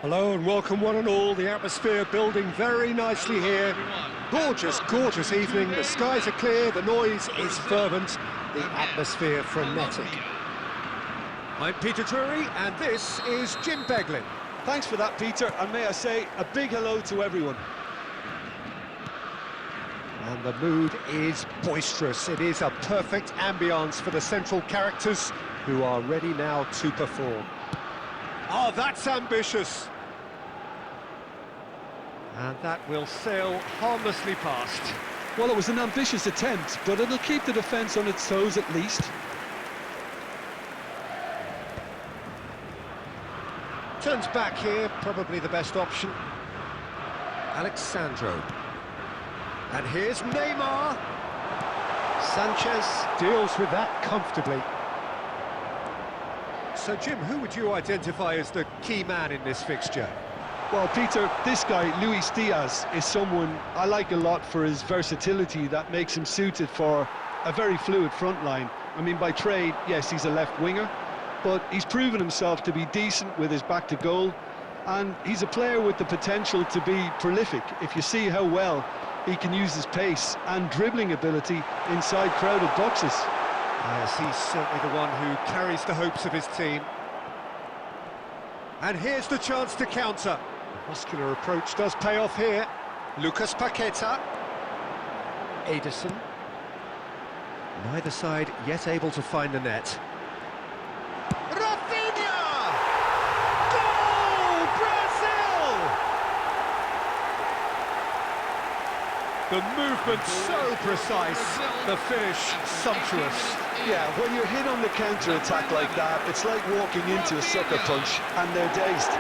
Hello and welcome one and all. The atmosphere building very nicely here. Gorgeous, gorgeous evening. The skies are clear, the noise is fervent, the atmosphere frenetic. I'm Peter Drury and this is Jim Beglin. Thanks for that, Peter, and may I say a big hello to everyone. And the mood is boisterous. It is a perfect ambience for the central characters who are ready now to perform. Oh, that's ambitious! And that will sail harmlessly past. Well, it was an ambitious attempt, but it'll keep the defence on its toes at least. Turns back here, probably the best option. Alexandro. And here's Neymar. Sanchez deals with that comfortably. So, Jim, who would you identify as the key man in this fixture? Well, Peter, this guy, Luis Diaz, is someone I like a lot for his versatility that makes him suited for a very fluid front line. I mean, by trade, yes, he's a left winger, but he's proven himself to be decent with his back to goal, and he's a player with the potential to be prolific if you see how well he can use his pace and dribbling ability inside crowded boxes. Yes, he's certainly the one who carries the hopes of his team. And here's the chance to counter. The muscular approach does pay off here. Lucas Paqueta. Ederson. Neither side yet able to find the net. Rafinha! Goal! Brazil! The movement so precise, the finish sumptuous. Yeah, when you're hit on the counter-attack like that, it's like walking into a sucker punch and they're dazed.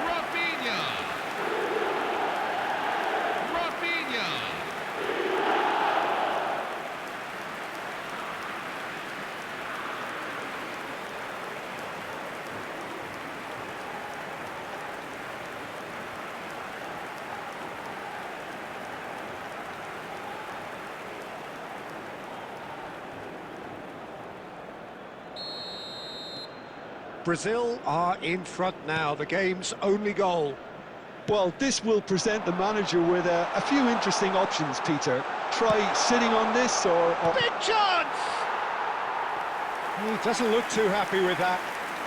Rafinha! Brazil are in front now, the game's only goal. Well, this will present the manager with a few interesting options, Peter. Try sitting on this or... Big chance! He doesn't look too happy with that.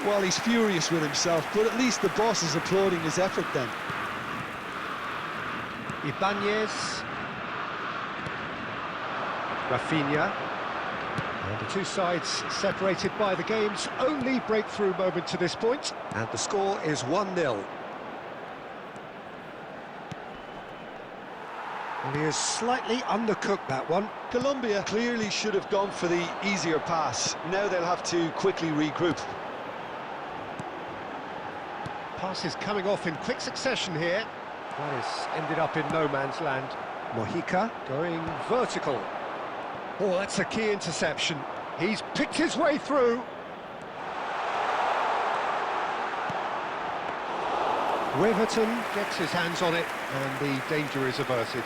Well, he's furious with himself, but at least the boss is applauding his effort then. Ibanez. Rafinha. And the two sides separated by the game's only breakthrough moment to this point. And the score is 1-0. Well, he has slightly undercooked that one. Colombia clearly should have gone for the easier pass. Now they'll have to quickly regroup. Pass is coming off in quick succession here. That has ended up in no man's land. Mojica going vertical. Oh, that's a key interception. He's picked his way through. Weverton gets his hands on it, and the danger is averted.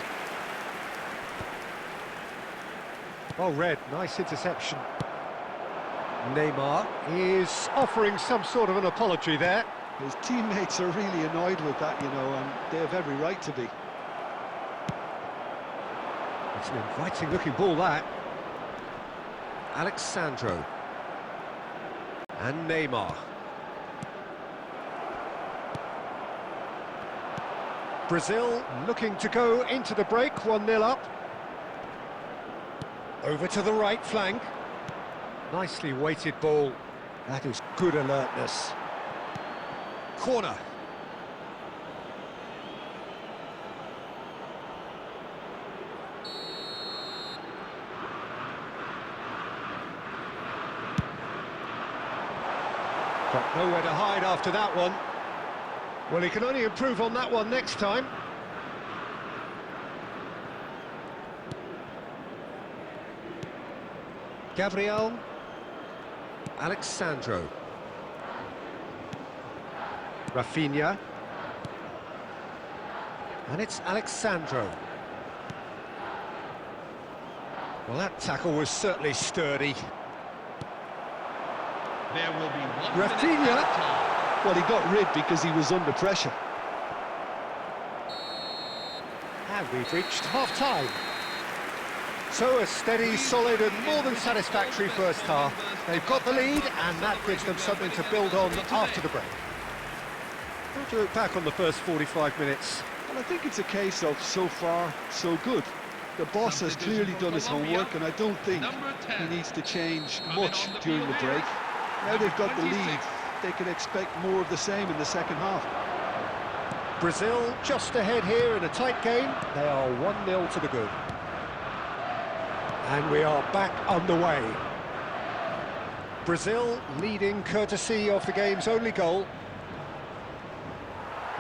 Oh, Red, nice interception. Neymar is offering some sort of an apology there. His teammates are really annoyed with that, you know, and they have every right to be. It's an inviting-looking ball, that. Alexandro. And Neymar. Brazil looking to go into the break, 1-0 up. Over to the right flank. Nicely weighted ball. That is good alertness. Corner. Got nowhere to hide after that one. Well, he can only improve on that one next time. Gabriel. Alexandro. Rafinha. And it's Alexandro. Well, that tackle was certainly sturdy. There will be one Rafinha. Well, he got rid because he was under pressure. And we've reached half-time. So a steady, solid and more than satisfactory first half. They've got the lead and that gives them something to build on after the break. How do you look back on the first 45 minutes? Well, I think it's a case of so far, so good. The boss has clearly done his homework and I don't think he needs to change much during the break. Now they've got the lead, they can expect more of the same in the second half. Brazil just ahead here in a tight game. They are 1-0 to the good. And we are back underway. Brazil leading courtesy of the game's only goal.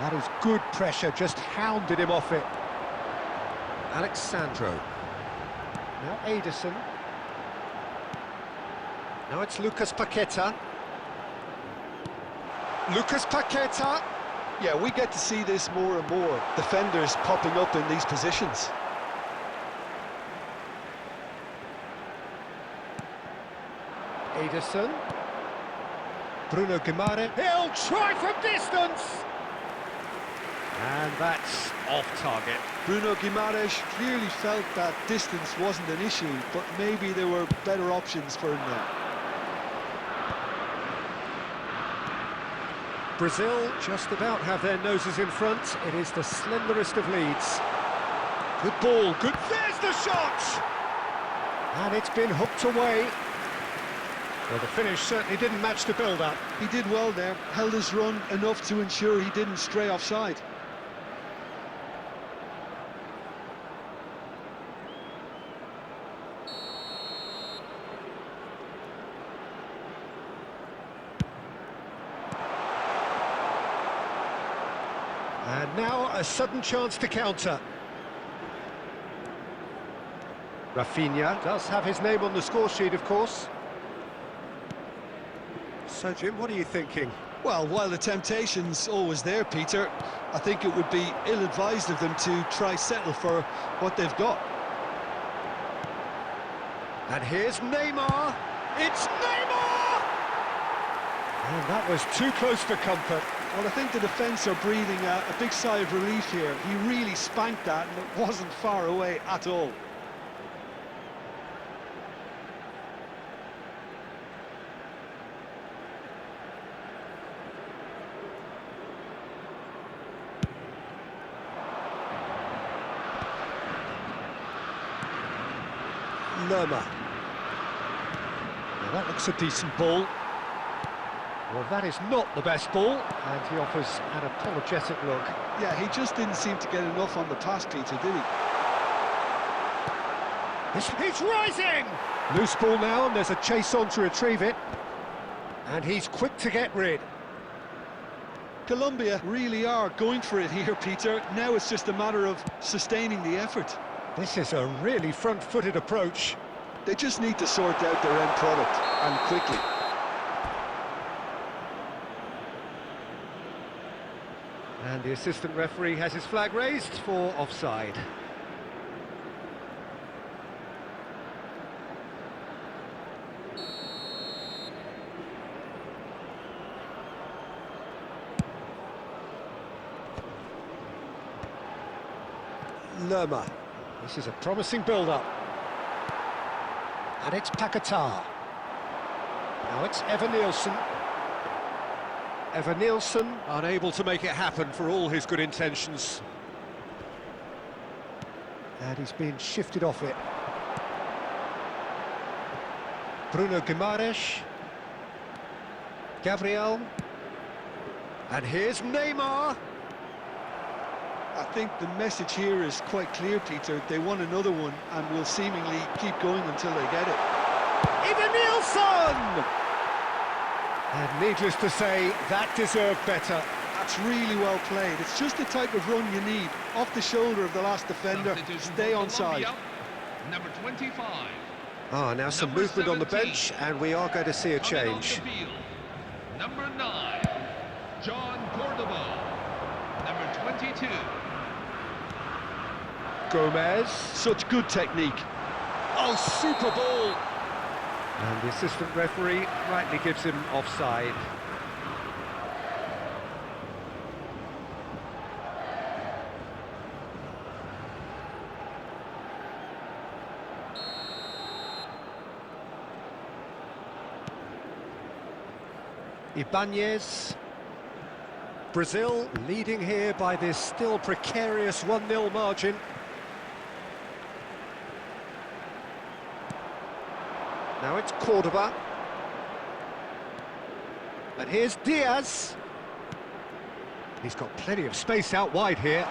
That is good pressure, just hounded him off it. Alexandro. Now Ederson. Now it's Lucas Paqueta. Lucas Paqueta. Yeah, we get to see this more and more. Defenders popping up in these positions. Ederson. Bruno Guimaraes. He'll try from distance! And that's off target. Bruno Guimaraes clearly felt that distance wasn't an issue, but maybe there were better options for him there. Brazil just about have their noses in front. It is the slenderest of leads. Good ball, good... There's the shot! And it's been hooked away. Well, the finish certainly didn't match the build-up. He did well there, held his run enough to ensure he didn't stray offside. And now a sudden chance to counter. Rafinha does have his name on the score sheet, of course. So, Jim, what are you thinking? Well, while the temptation's always there, Peter, I think it would be ill-advised of them to try settle for what they've got. And here's Neymar. It's Neymar! And that was too close for comfort. Well, I think the defence are breathing a big sigh of relief here. He really spanked that, and it wasn't far away at all. Lerma. Now that looks a decent ball. Well, that is not the best ball, and he offers an apologetic look. Yeah, he just didn't seem to get enough on the pass, Peter, did he? He's rising! Loose ball now, and there's a chase on to retrieve it. And he's quick to get rid. Colombia really are going for it here, Peter. Now it's just a matter of sustaining the effort. This is a really front-footed approach. They just need to sort out their end product, and quickly. And the assistant referee has his flag raised for offside. Lerma. This is a promising build-up. And it's Paquetá. Now it's Evan-Nielsen. Evan-Nielsen unable to make it happen for all his good intentions. And he's been shifted off it. Bruno Guimaraes. Gabriel. And here's Neymar. I think the message here is quite clear, Peter. They want another one and will seemingly keep going until they get it. Evan-Nielsen! And needless to say, that deserved better. That's really well played. It's just the type of run you need. Off the shoulder of the last defender, stay on side. Number 25. Now some movement on the bench, and we are going to see a change. Number 9, John Cordoba. Number 22. Gomez. Such good technique. Oh, super ball! And the assistant referee rightly gives him offside. Ibanez. Brazil leading here by this still precarious 1-0 margin. Now it's Cordoba. And here's Diaz. He's got plenty of space out wide here.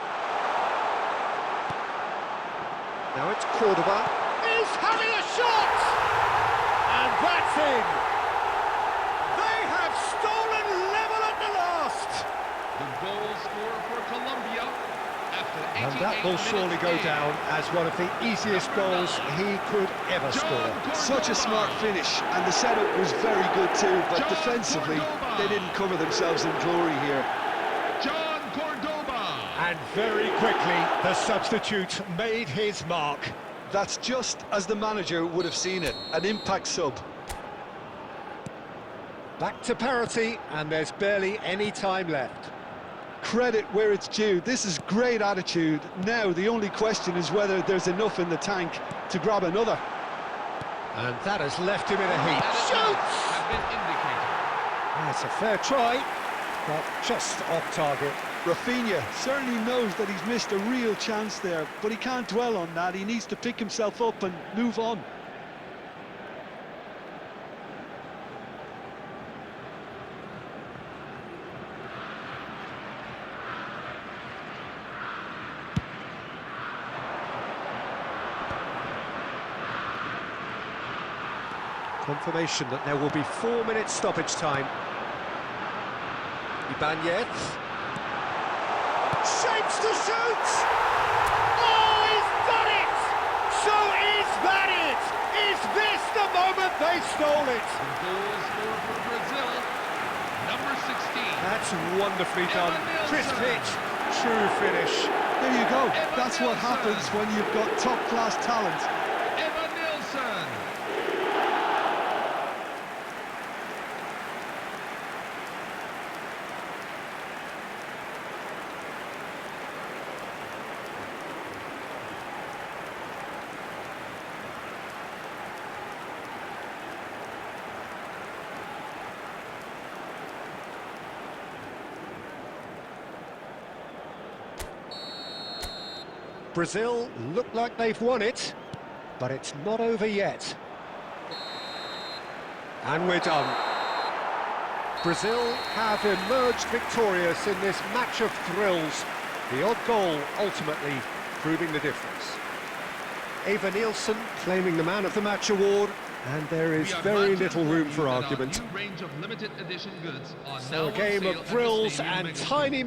Now it's Cordoba. He's having a shot! And that's in! They have stolen level at the last! The goal scorer for Colombia after 88 And that will surely go down as one of the easiest goals he could ever score. Such a smart finish, and the setup was very good too, but defensively, they didn't cover themselves in glory here. John Cordoba. And very quickly, the substitute made his mark. That's just as the manager would have seen it, an impact sub. Back to parity, and there's barely any time left. Credit where it's due. This is great attitude. Now the only question is whether there's enough in the tank to grab another. And that has left him in a heap. Shoots! Have been indicated. That's a fair try, but just off target. Rafinha certainly knows that he's missed a real chance there, but he can't dwell on that. He needs to pick himself up and move on. Confirmation that there will be 4 minutes stoppage time. Ibanez. Shapes to shoot! Oh, he's done it! So is that it? Is this the moment they stole it? The goal scorer for Brazil, number 16. That's wonderfully done. Crisp hit, true finish. There you go. That's what happens when you've got top-class talent. Evan Nilsson. Brazil look like they've won it, but it's not over yet. And we're done. Brazil have emerged victorious in this match of thrills, the odd goal ultimately proving the difference. Evan Nilsson claiming the Man of the Match award, and there is very little room for argument. New range of limited edition goods are So now a on game sale of at the thrills stadium and next tiny